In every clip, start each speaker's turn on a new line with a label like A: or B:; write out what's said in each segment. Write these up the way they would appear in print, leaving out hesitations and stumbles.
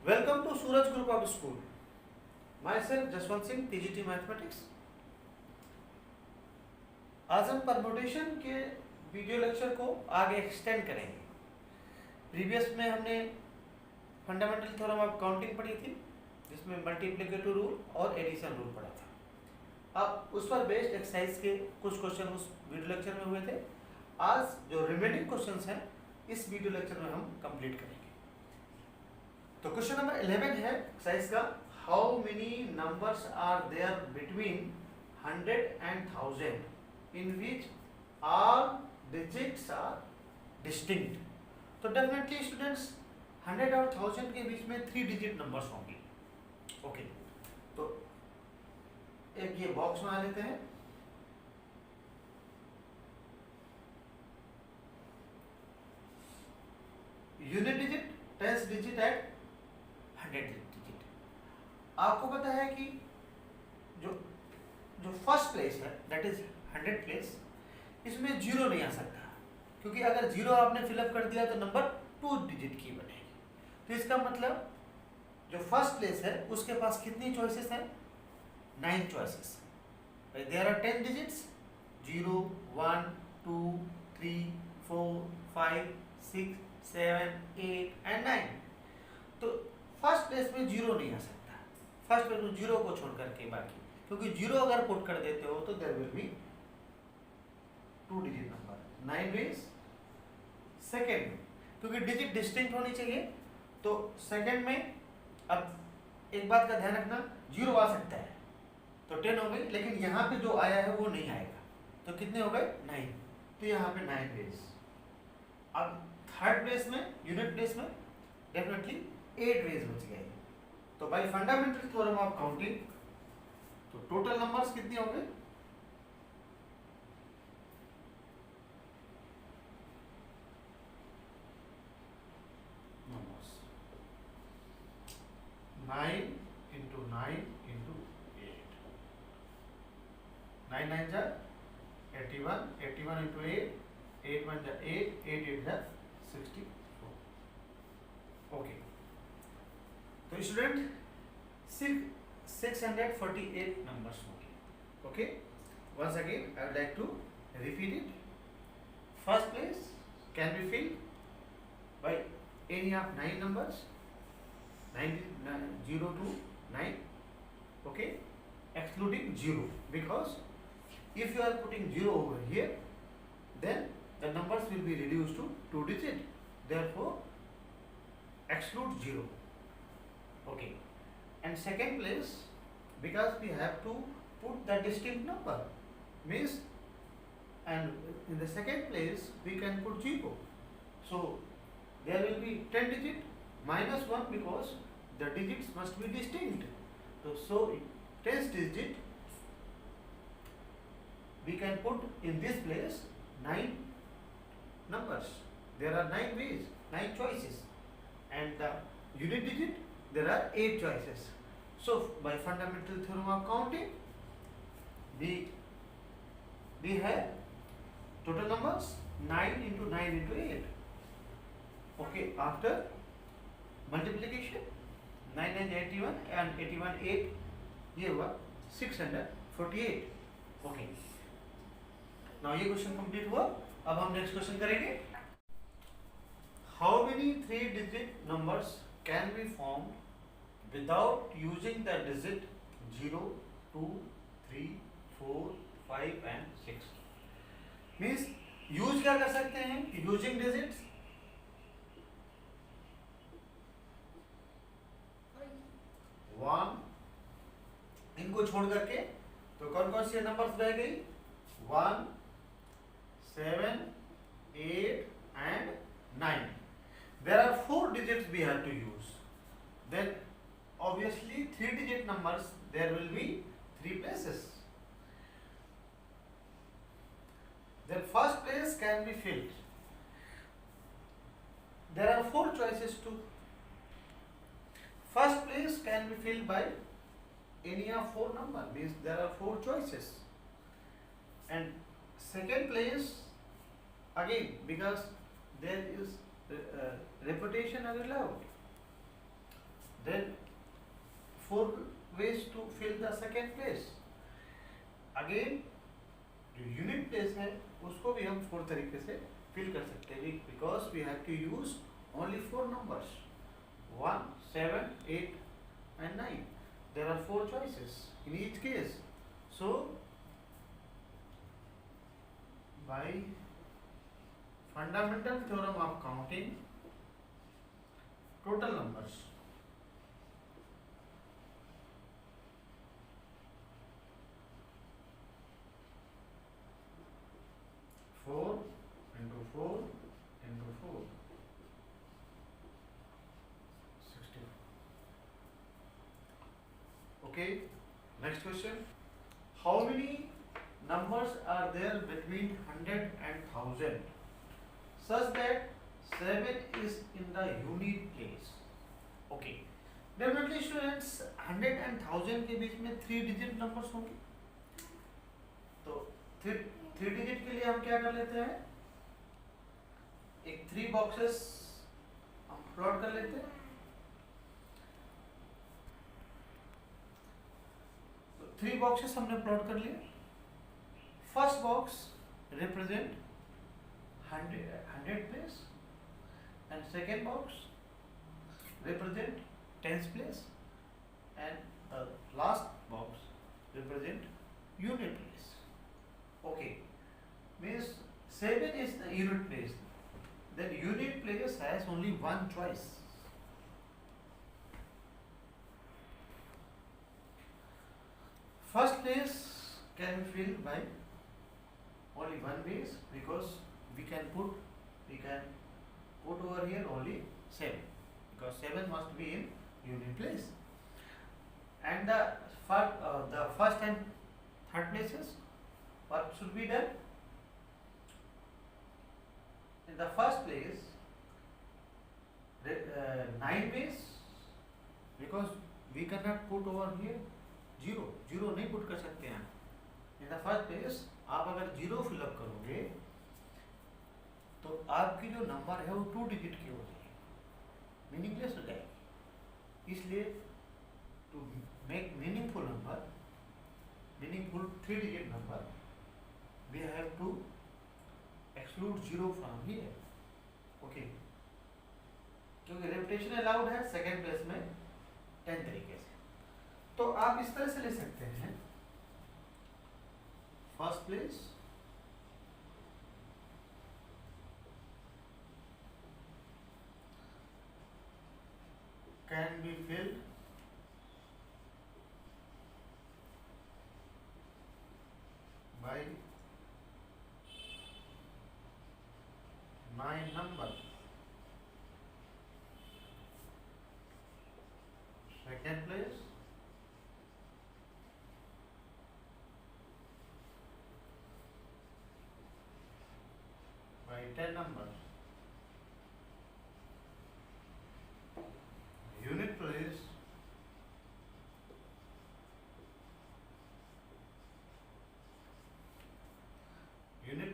A: Welcome to Suraj Group of School. Myself Jaswant Singh, TGT Mathematics. आज हम permutation के video lecture को आगे एक्सटेंड करेंगे। प्रीवियस में हमने फंडामेंटल थ्योरम ऑफ काउंटिंग पढ़ी थी, जिसमें मल्टीप्लिकेटिव रूल और एडिशन रूल पढ़ा था। अब उस पर बेस्ड एक्सरसाइज के कुछ क्वेश्चन उस वीडियो लेक्चर में हुए थे। आज जो रिमेनिंग क्वेश्चंस हैं इस वीडियो लेक्चर में हम कंप्लीट करेंगे। तो क्वेश्चन नंबर 11 है एक्सरसाइज का, how many numbers are there between 100 and 1000 in which all digits are distinct। तो डेफिनेटली स्टूडेंट्स 100 और 1000 के बीच में 3 डिजिट नंबर्स होंगे। ओके, तो एक ये बॉक्स बना लेते हैं। Unit digit, tens digit at 100 digit. आपको पता है कि जो फर्स्ट प्लेस है दैट इज 100 प्लेस, इसमें जीरो नहीं आ सकता, क्योंकि अगर जीरो आपने फिलअप कर दिया तो नंबर 2 डिजिट की बनेगी। तो इसका मतलब जो फर्स्ट प्लेस है उसके पास कितनी चॉइसेस हैं? 9 choices. There are 10 digits, 0 1 2 3 4 5 6 7 8 and 9। तो फर्स्ट प्लेस में जीरो नहीं आ सकता, फर्स्ट प्लेस में जीरो को छोड़ करके बाकी, क्योंकि जीरो अगर पुट कर देते हो तो there will be 2 digit number, 9 ways. Second, क्योंकि डिजिट डिस्टिंक्ट होनी चाहिए, तो सेकेंड में अब एक बात का ध्यान रखना, जीरो आ सकता है तो 10 हो गई, लेकिन यहाँ पे जो आया है वो नहीं आएगा, तो कितने हो गए? 9। तो यहाँ पे 9 वेज। अब थर्ड प्लेस में, यूनिट प्लेस में डेफिनेटली 8 वेज बच गए। तो bye fundamental theorem of counting तो टोटल नंबर्स कितने हो गए? नंबर्स 9 into 9 into 8, 9 9 जा 81, 81 into 8, 8 1 जा 8, 8 8 जा 64। ओके, तो स्टूडेंट 648 numbers होंगे। Okay, once again I would like to repeat it. First place can be filled by any of 9 numbers, 0 to 9. Okay, excluding 0, because if you are putting 0 over here, then the numbers will be reduced to 2 digit. Therefore, exclude 0. Okay, and second place, because we have to put the distinct number, means, and in the second place we can put 0, so there will be 10 digit minus 1, because the digits must be distinct. So 10th digit we can put in this place 9 numbers. There are 9 ways, 9 choices, and the unit digit there are 8 choices. So by fundamental theorem of counting we have total numbers 9 into 9 into 8. Okay, after multiplication 9 9 81 and 81 8, ये हुआ 648। Okay, now ये question complete हुआ। अब हम next question करेंगे, how many 3 digit numbers can be formed without using the digit 0 2 3 4 5 and 6। Means use क्या कर सकते हैं? यूजिंग डिजिट्स 1, इनको छोड़ करके तो कौन कौन सी नंबर्स रह गई? 1 7 8 and 9। There are 4 digits we have to use. Then obviously 3 digit numbers, there will be 3 places. Then first place can be filled. There are 4 choices too. First place can be filled by any of 4 number, means there are 4 choices. And second place again, because there is repetition are allowed. then 4 ways to fill the second place. Again जो unit place है उसको भी हम 4 तरीके से fill कर सकते हैं, because we have to use only 4 numbers 1, 7, 8 and 9. There are 4 choices in each case. So by fundamental theorem of counting, total numbers four into 4 into 4 60. Okay, next question. How many numbers are there between 100 and 1000 such that 7 is in the unit place? Okay, definitely students 100 and 1000 के बीच में 3 digit numbers होंगे, तो 3 digit के लिए हम क्या कर लेते हैं, एक 3 boxes हम प्लॉट कर लेते हैं. तो 3 boxes हमने प्लॉट कर लिए. First box represent 100 place and second box represent tens place and the last box represent unit place. Okay, means 7 is the unit place, then unit place has only one choice. First place can be filled by only one base, because we can put over here only 7, because 7 must be in unit place. And the first and third places, what should be done? In the first place 9 base, because we cannot put over here 0 नहीं put कर सकते हैं. In the first place आप अगर 0 fill up करोगे तो आपकी जो नंबर है वो 2 डिजिट की हो जाएगी, मीनिंगलेस हो जाएगी. इसलिए to make meaningful number, meaningful 3 digit number, we have to exclude 0 from here. Okay, क्योंकि रेपिटेशन अलाउड है सेकेंड प्लेस में 10 तरीके से. तो आप इस तरह से ले सकते हैं. First place can be filled by 9 numbers. Second place by 10 numbers. Unit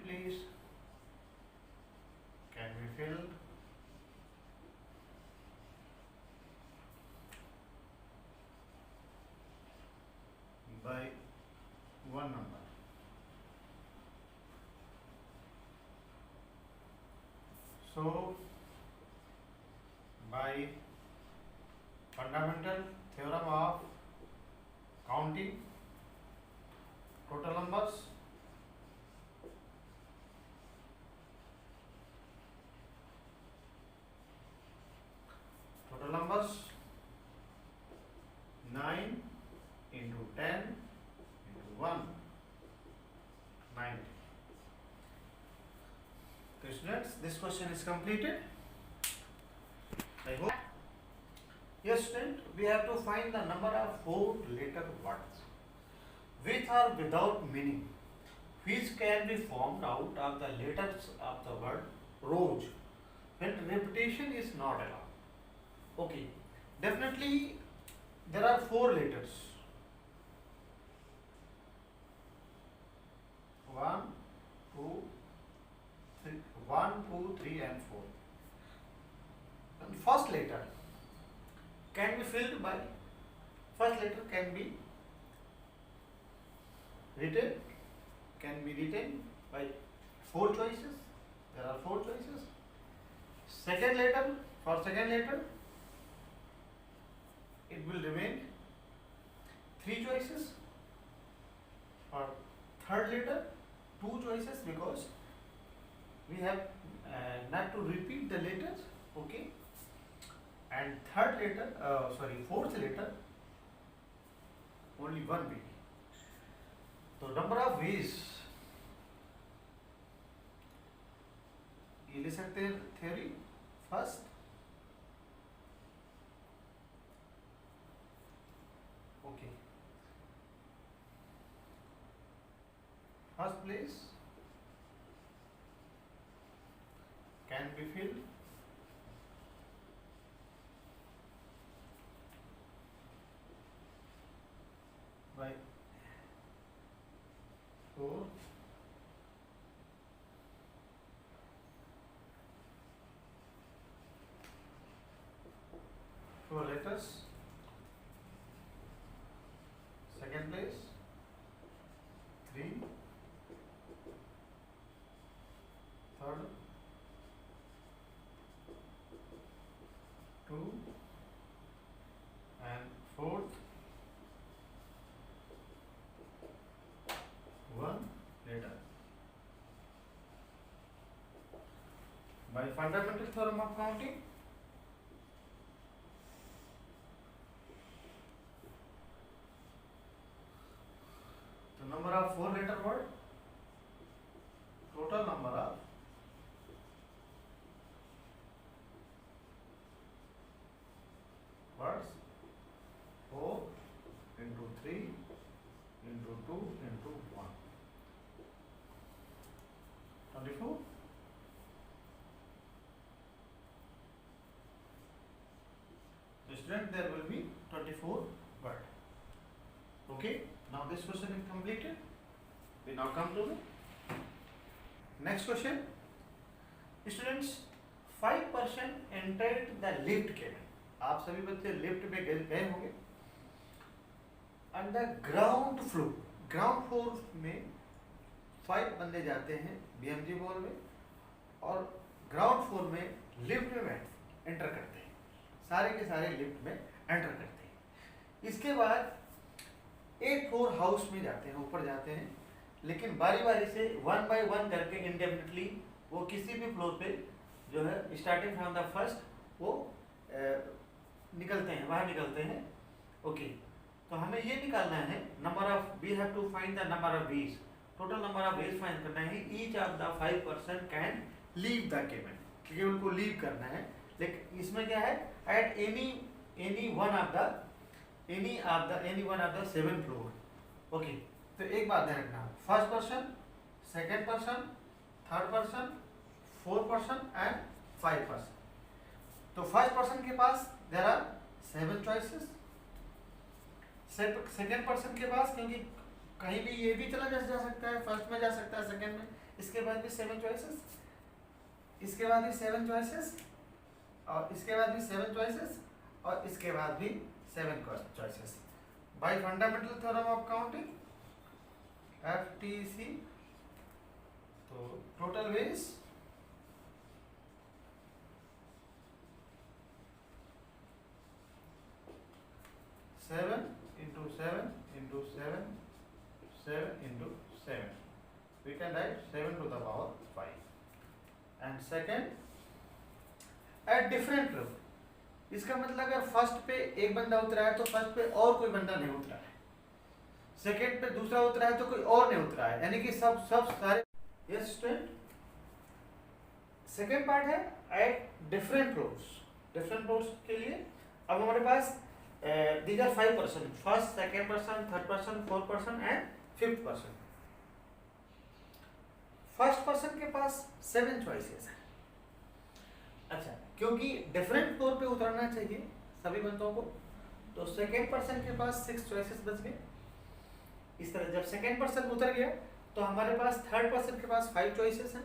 A: place can be filled by 1 number. So by fundamental theorem of counting, total numbers total numbers 9 into 10 into 1 90. So students, this question is completed. I hope. Yes student, we have to find the number of 4 letter words which are without meaning, which can be formed out of the letters of the word rose when repetition is not allowed. Okay, definitely there are 4 letters. 1, 2, 3, 1, 2, 3 and 4. And first letter can be filled by, first letter can be written by 4 choices. There are 4 choices. Second letter, for second letter it will remain 3 choices. For third letter 2 choices, because we have not to repeat the letters. Okay. And third letter, fourth letter, only one will. So number of ways ये ले सकते हैं theory. First, okay, first place can be filled by 4 letters. Second place 3, third 2, and fourth 1 letter. By fundamental theorem of counting, the number of 4 letter word, total number of words 4 into 3 into 2 into 1, 24. So student, there will be 24 word. Okay, now this question is completed. We now come to the next question. Students, 5% entered the lift cabin. आप सभी बच्चे lift में गए होंगे. And the ground floor में 5 बंदे जाते हैं BMG बॉल में, और ग्राउंड फ्लोर में लिफ्ट में एंटर करते हैं. सारे के सारे लिफ्ट में एंटर करते हैं. इसके बाद 8 फ्लोर हाउस में जाते हैं, ऊपर जाते हैं, लेकिन बारी बारी से 1 by 1 करके इंडेफिनिटली वो किसी भी फ्लोर पे जो है स्टार्टिंग फ्रॉम द फर्स्ट वो निकलते हैं, बाहर निकलते हैं. ओके, तो हमें ये निकालना है number of, we have to find the number of ways, total number of ways find करना है. Each of the 5% can leave the cabin, क्योंकि उनको लीव करना है. लेकिन इसमें क्या है, at any one of the 7 floor. Okay, तो एक बात ध्यान रखना, first person, second person, third person, 4% and 5%. तो फर्स्ट पर्सन के पास there are 7 choices. Second person के पास, क्योंकि कहीं भी ये भी चला जा सकता है, फर्स्ट में जा सकता है, सेकेंड में, इसके बाद भी 7 चॉइसेस, इसके बाद भी 7 चॉइसेस, और इसके बाद भी 7 चॉइसेस, और इसके बाद भी 7 choices. Bye fundamental theorem of counting FTC, तो total veg 7 into 7 into 7 7 into 7. We can write 7 to the power 5. And second, at different floor. इसका मतलब अगर फर्स्ट पे एक बंदा उतरा है तो फर्स्ट पे और कोई बंदा नहीं उतरा है, सेकेंड पे दूसरा उतरा है तो कोई और नहीं उतरा है, यानी कि सब सारे. यस स्टूडेंट, सेकेंड पार्ट है एट डिफरेंट फ्लोर्स के लिए. अब हमारे पास these are 5%, first, second person, third person, 4% and 5th person. First person के पास 7 चॉइसेस है. अच्छा, क्योंकि डिफरेंट फ्लोर पे उतरना चाहिए सभी बंदों को, तो सेकेंड पर्सन के पास 6 चॉइसेस बच गए. इस तरह जब सेकेंड पर्सन उतर गया तो हमारे पास थर्ड पर्सन के पास 5 चॉइसेस हैं,